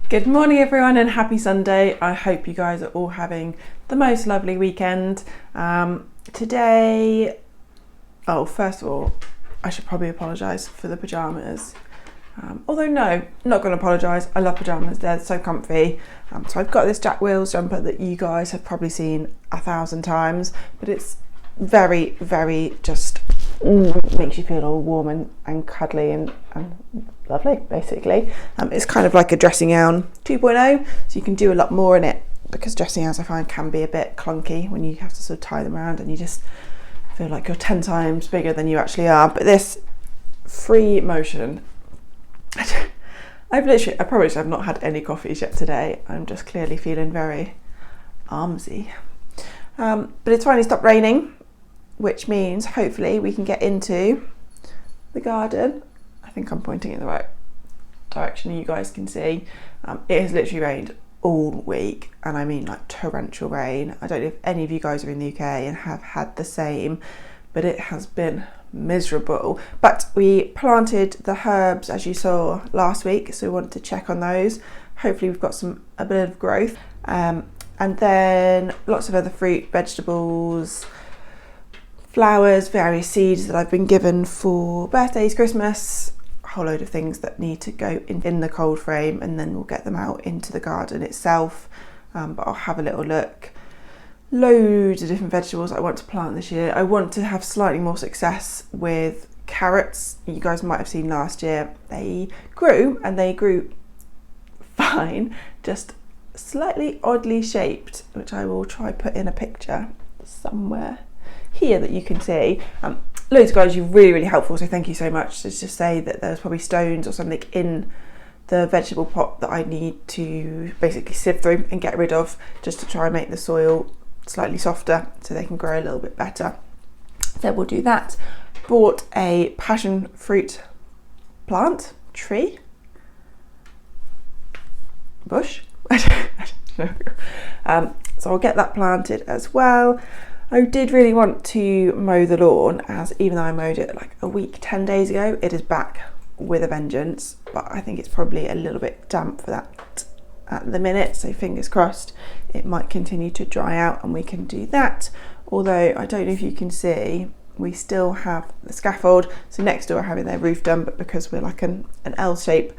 Good morning everyone and happy Sunday. I hope you guys are all having the most lovely weekend. Today, first of all, I should probably apologise for the pyjamas. Although no, not going to apologise. I love pyjamas, they're so comfy. So I've got this Jack Wills jumper that you guys have probably seen 1,000 times, but it's very, very just makes you feel all warm and cuddly and lovely, basically. It's kind of like a dressing gown 2.0, so you can do a lot more in it, because dressing gowns I find can be a bit clunky when you have to sort of tie them around and you just feel like you're 10 times bigger than you actually are. But this free motion, I probably have not had any coffees yet today. I'm just clearly feeling very armsy. But it's finally stopped raining, which means hopefully we can get into the garden. I think I'm pointing in the right direction, you guys can see. It has literally rained all week, and I mean like torrential rain. I don't know if any of you guys are in the UK and have had the same, but it has been miserable. But we planted the herbs, as you saw last week, so we wanted to check on those. Hopefully we've got a bit of growth, and then lots of other fruit, vegetables, flowers, various seeds that I've been given for birthdays, Christmas, a whole load of things that need to go in the cold frame, and then we'll get them out into the garden itself. But I'll have a little look. Loads of different vegetables I want to plant this year. I want to have slightly more success with carrots. You guys might have seen last year they grew, and they grew fine, just slightly oddly shaped, which I will try put in a picture somewhere here that you can see. Loads of guys, you're really helpful, so thank you so much. Let's just say that there's probably stones or something in the vegetable pot that I need to basically sieve through and get rid of, just to try and make the soil slightly softer so they can grow a little bit better. So we'll do that. Bought a passion fruit tree, bush. I don't know. So I'll get that planted as well. I did really want to mow the lawn, as even though I mowed it like a week, 10 days ago, it is back with a vengeance, but I think it's probably a little bit damp for that at the minute, so fingers crossed it might continue to dry out and we can do that. Although I don't know if you can see, we still have the scaffold, so next door are having their roof done, but because we're like an L shape,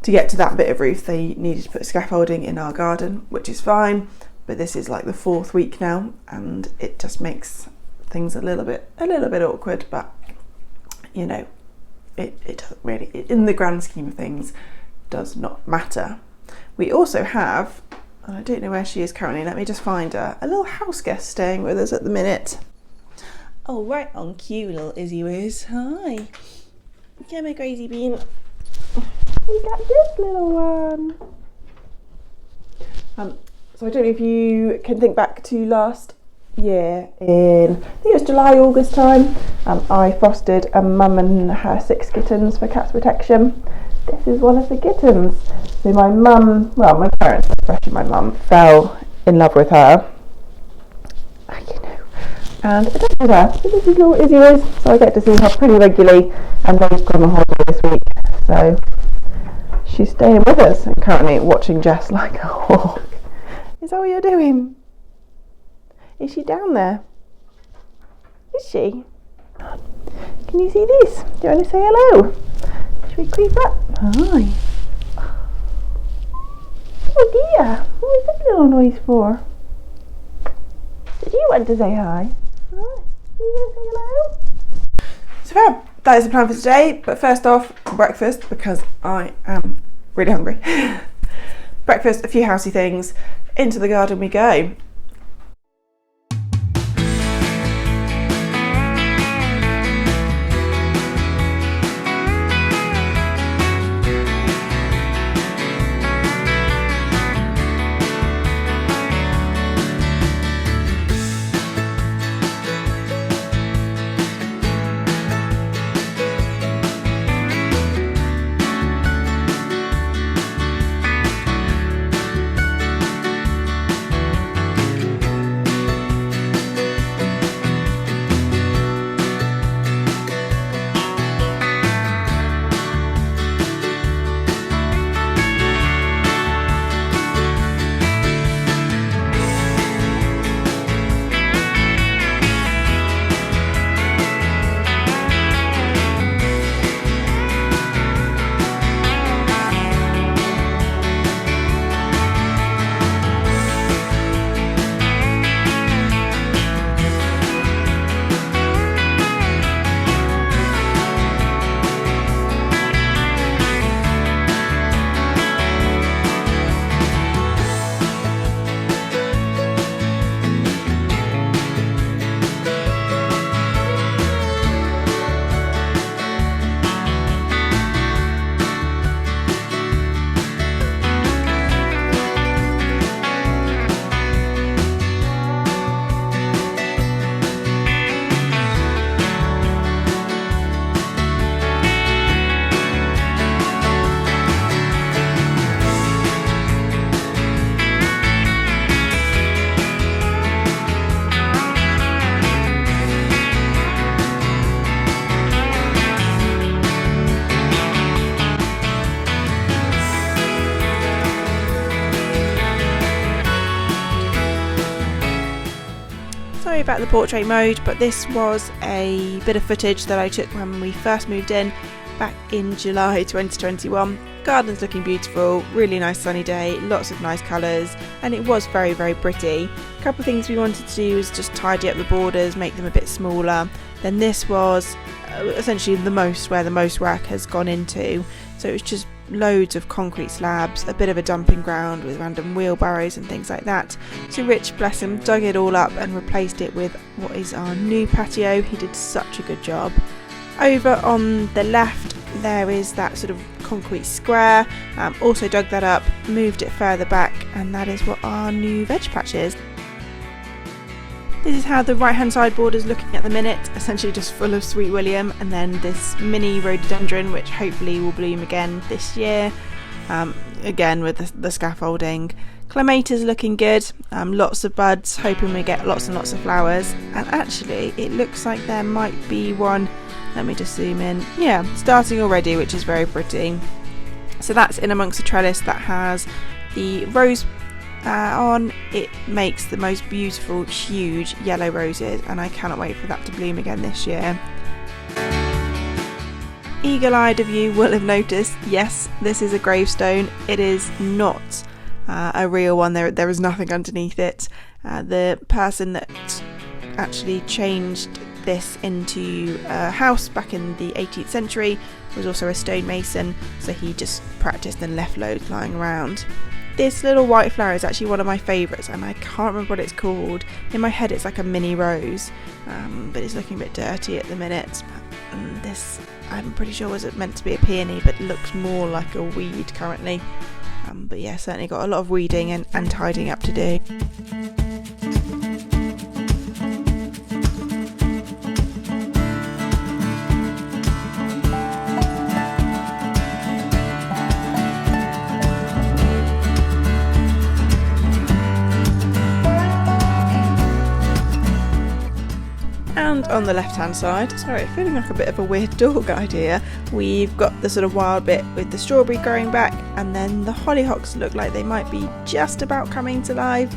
to get to that bit of roof they needed to put scaffolding in our garden, which is fine. But this is like the 4th week now, and it just makes things a little bit awkward. But you know, it doesn't really, in the grand scheme of things, does not matter. We also have, and I don't know where she is currently. Let me just find her. A little house guest staying with us at the minute. Oh, right on cue, little Izzy is. Hi. Come here, crazy bean. We got this little one. So I don't know if you can think back to last year in, I think it was July, August time, I fostered a mum and her 6 kittens for Cats Protection. This is one of the kittens. So my parents, especially my mum, fell in love with her. And adopted her. So this is little Izzy is, so I get to see her pretty regularly, and they've gone on holiday this week. So she's staying with us and currently watching Jess like a hawk. Is that what you're doing? Is she down there? Is she? Can you see this? Do you want to say hello? Should we creep up? Hi. Oh dear, what is that little noise for? Did you want to say hi? Hi. Are you going to say hello? So that is the plan for today, but first off, breakfast, because I am really hungry. Breakfast, a few housey things, into the garden we go. about the portrait mode, but this was a bit of footage that I took when we first moved in back in July 2021. Garden's looking beautiful, really nice sunny day, lots of nice colours, and it was very, very pretty. A couple of things we wanted to do was just tidy up the borders, make them a bit smaller. Then this was essentially where the most work has gone into. So it was just loads of concrete slabs, a bit of a dumping ground with random wheelbarrows and things like that. So Rich, bless him, dug it all up and replaced it with what is our new patio. He did such a good job. Over on the left there is that sort of concrete square, also dug that up, moved it further back, and that is what our new veg patch is. This is how the right hand side border is looking at the minute, essentially just full of Sweet William and then this mini rhododendron which hopefully will bloom again this year, again with the scaffolding. Clematis looking good, lots of buds, hoping we get lots and lots of flowers, and actually it looks like there might be one, let me just zoom in, yeah, starting already, which is very pretty. So that's in amongst the trellis that has the rose on. It makes the most beautiful huge yellow roses, and I cannot wait for that to bloom again this year. Eagle-eyed of you will have noticed, yes, this is a gravestone. It is not a real one. There is nothing underneath it. The person that actually changed this into a house back in the 18th century was also a stonemason, so he just practiced and left loads lying around. This little white flower is actually one of my favourites, and I can't remember what it's called. In my head it's like a mini rose, but it's looking a bit dirty at the minute. This, I'm pretty sure, was meant to be a peony, but looks more like a weed currently. But yeah, certainly got a lot of weeding and tidying up to do. And on the left hand side, sorry, feeling like a bit of a weird dog idea, we've got the sort of wild bit with the strawberry growing back, and then the hollyhocks look like they might be just about coming to life.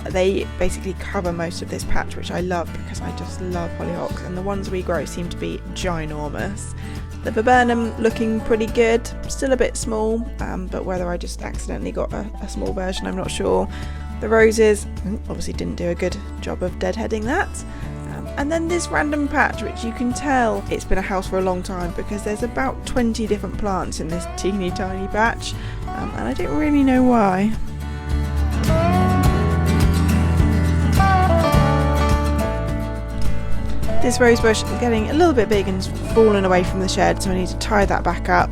They basically cover most of this patch, which I love because I just love hollyhocks, and the ones we grow seem to be ginormous. The viburnum looking pretty good, still a bit small, but whether I just accidentally got a small version, I'm not sure. The roses obviously didn't do a good job of deadheading that. And then this random patch, which you can tell it's been a house for a long time because there's about 20 different plants in this teeny tiny patch, and I don't really know why. This rose bush is getting a little bit big and fallen away from the shed, so I need to tie that back up.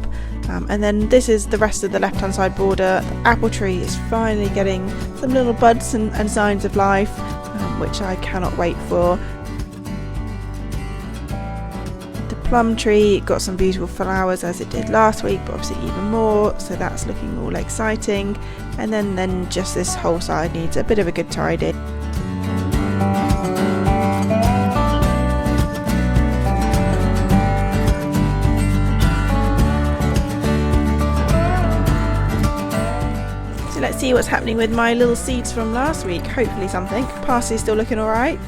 And then this is the rest of the left hand side border. The apple tree is finally getting some little buds and signs of life, which I cannot wait for. Plum tree got some beautiful flowers as it did last week, but obviously even more, so that's looking all exciting. And then just this whole side needs a bit of a good tidy. So let's see what's happening with my little seeds from last week. Hopefully something. Parsley's still looking alright.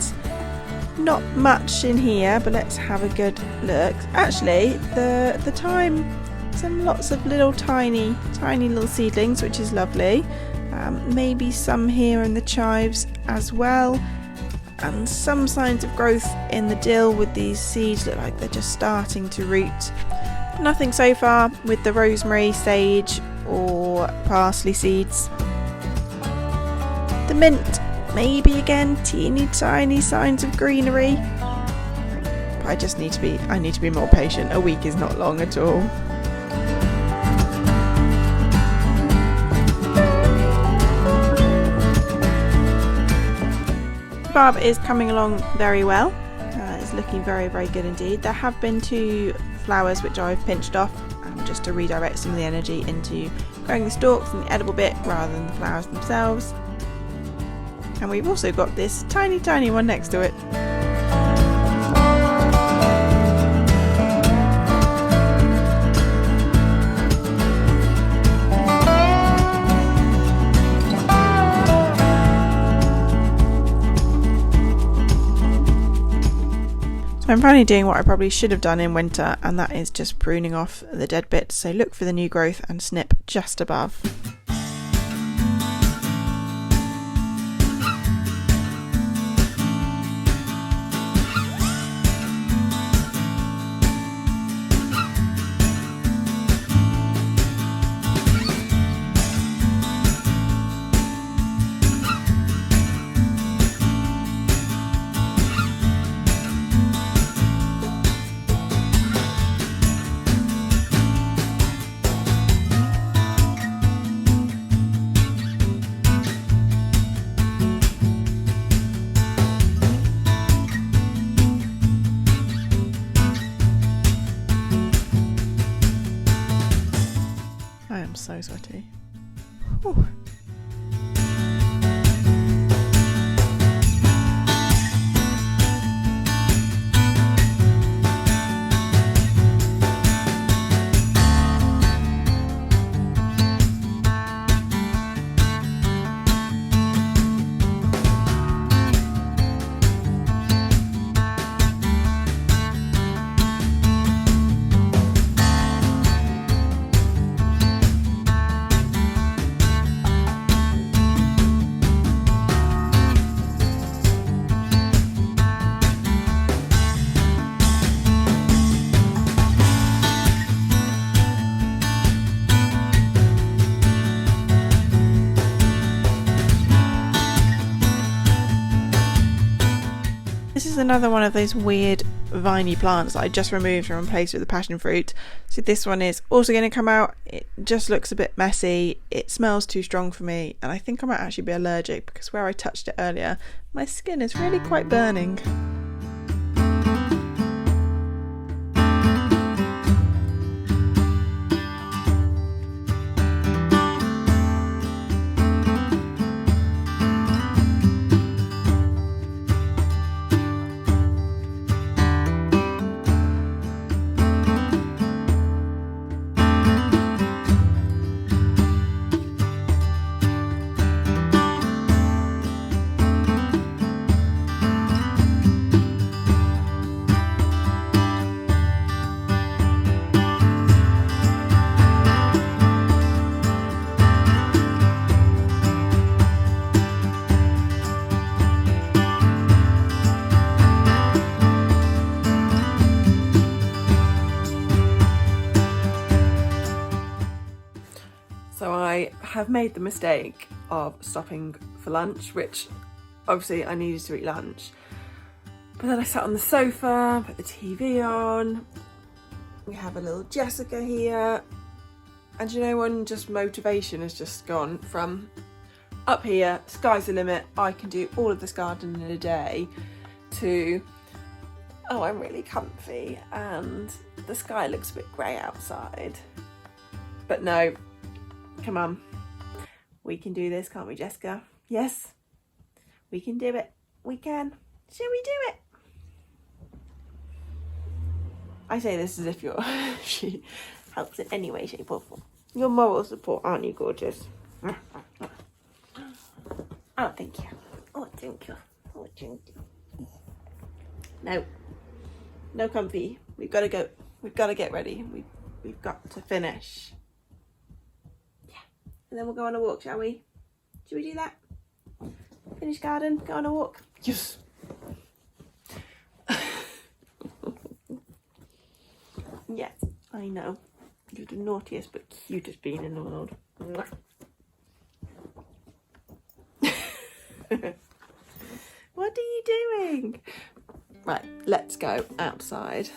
Not much in here, but let's have a good look. Actually, the thyme, lots of little tiny little seedlings, which is lovely. Maybe some here in the chives as well, and some signs of growth in the dill with these seeds. Look like they're just starting to root. Nothing so far with the rosemary, sage or parsley seeds. The mint, maybe again, teeny tiny signs of greenery. But I need to be more patient. A week is not long at all. Barb is coming along very well. It's looking very, very good indeed. There have been 2 flowers which I've pinched off just to redirect some of the energy into growing the stalks and the edible bit rather than the flowers themselves. And we've also got this tiny one next to it. I'm finally doing what I probably should have done in winter, and that is just pruning off the dead bits. So look for the new growth and snip just above. I am so sweaty. Whew. This is another one of those weird viney plants that I just removed and replaced with the passion fruit. So this one is also going to come out. It just looks a bit messy. It smells too strong for me, and I think I might actually be allergic because where I touched it earlier, my skin is really quite burning. So I have made the mistake of stopping for lunch, which obviously I needed to eat lunch. But then I sat on the sofa, put the TV on, we have a little Jessica here, and you know when just motivation has just gone from up here, sky's the limit, I can do all of this gardening in a day, to oh, I'm really comfy and the sky looks a bit grey outside. But no, come on, we can do this, can't we, Jessica? Yes, we can do it. We can. Shall we do it? I say this as if she helps in any way, shape or form. Your moral support, aren't you, gorgeous? Oh, thank you. Oh, thank you. Oh, thank you. No. No comfy. We've got to go. We've got to get ready. We've got to finish. And then we'll go on a walk, shall we? Should we do that? Finish garden, go on a walk. Yes. Yes, I know. You're the naughtiest but cutest bean in the world. What are you doing? Right, let's go outside.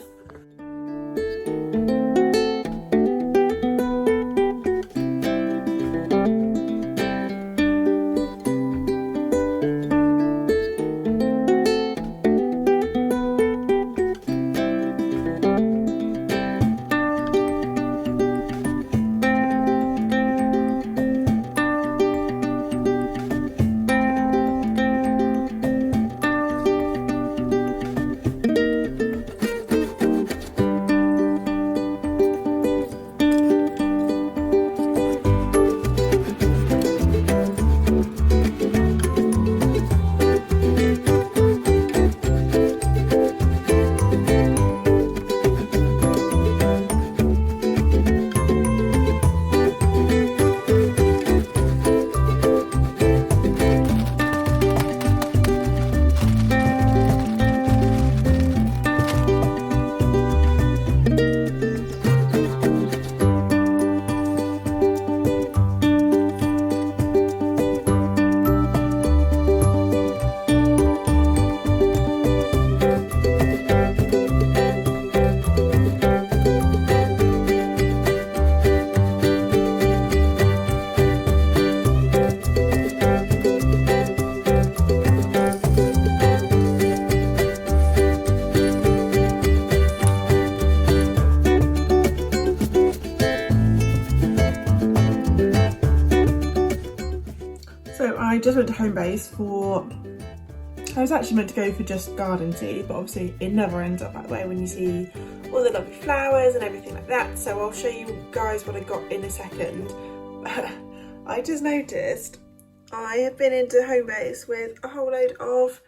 I just went to Homebase for, I was actually meant to go for just garden tea, but obviously it never ends up that way when you see all the lovely flowers and everything like that. So I'll show you guys what I got in a second. I just noticed I have been into Homebase with a whole load of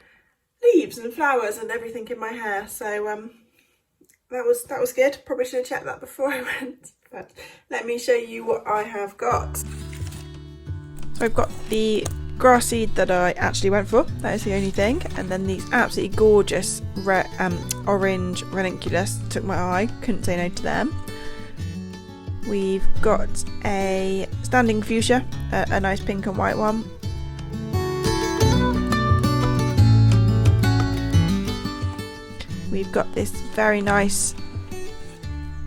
leaves and flowers and everything in my hair. So that was good. Probably should have checked that before I went, but let me show you what I have got. So I've got the grass seed that I actually went for, that is the only thing, and then these absolutely gorgeous orange ranunculus took my eye, couldn't say no to them. We've got a standing fuchsia, a nice pink and white one. We've got this very nice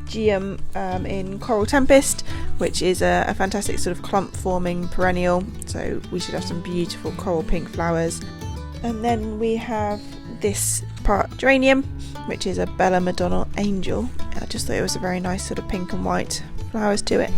geum in Coral Tempest, which is a fantastic sort of clump forming perennial, so we should have some beautiful coral pink flowers. And then we have this part geranium, which is a Bella Madonna Angel. I just thought it was a very nice sort of pink and white flowers to it.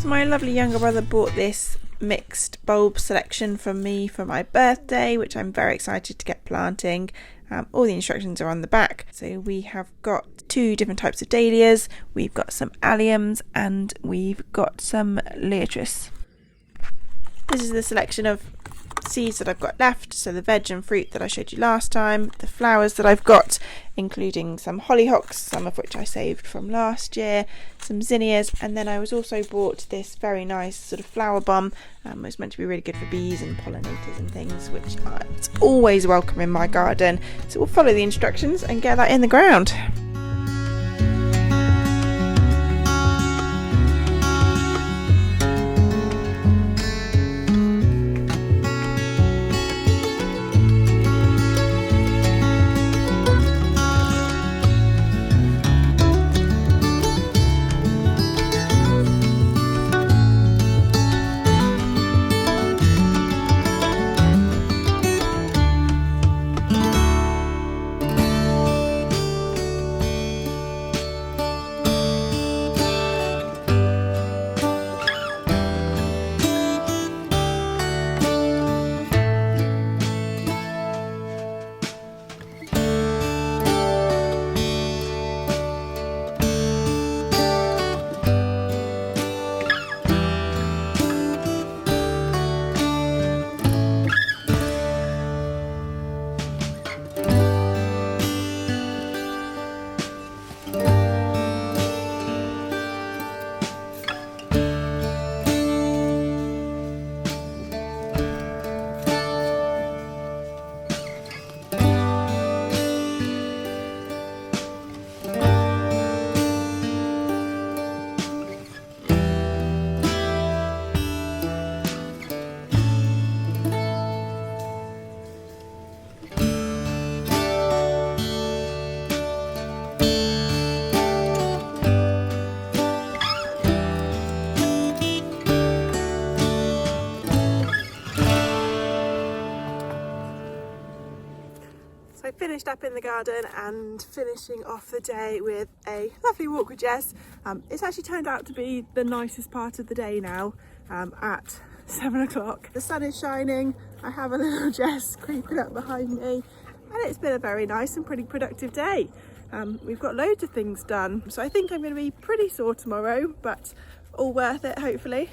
My lovely younger brother bought this mixed bulb selection from me for my birthday, which I'm very excited to get planting. All the instructions are on the back. So we have got 2 different types of dahlias, we've got some alliums, and we've got some liatris. This is the selection of seeds that I've got left, so the veg and fruit that I showed you last time, the flowers that I've got, including some hollyhocks, some of which I saved from last year, some zinnias, and then I was also bought this very nice sort of flower bomb. It's meant to be really good for bees and pollinators and things, which is always welcome in my garden. So we'll follow the instructions and get that in the ground. So I finished up in the garden and finishing off the day with a lovely walk with Jess. It's actually turned out to be the nicest part of the day now at 7 o'clock. The sun is shining, I have a little Jess creeping up behind me, and it's been a very nice and pretty productive day. We've got loads of things done, so I think I'm going to be pretty sore tomorrow, but all worth it hopefully.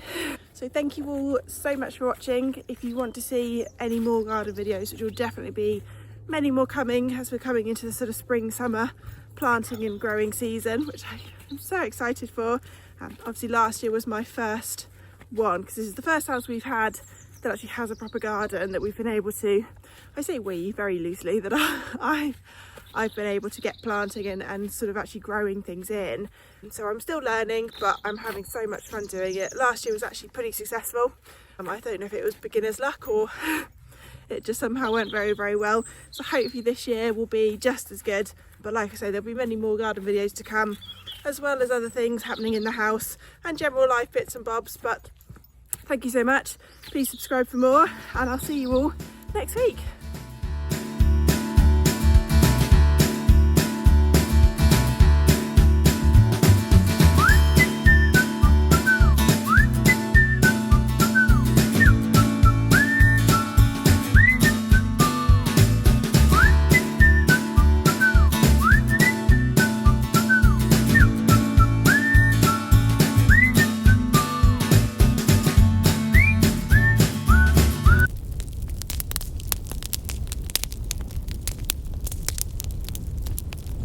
So thank you all so much for watching. If you want to see any more garden videos, which will definitely be many more coming as we're coming into the sort of spring summer planting and growing season, which I'm so excited for. Obviously last year was my first one, because this is the first house we've had that actually has a proper garden, that we've been able to, I say we very loosely, that I've been able to get planting and sort of actually growing things in. So I'm still learning, but I'm having so much fun doing it. Last year was actually pretty successful. I don't know if it was beginner's luck or it just somehow went very, very well. So hopefully this year will be just as good. But like I say, there'll be many more garden videos to come, as well as other things happening in the house and general life bits and bobs. But thank you so much. Please subscribe for more, and I'll see you all next week.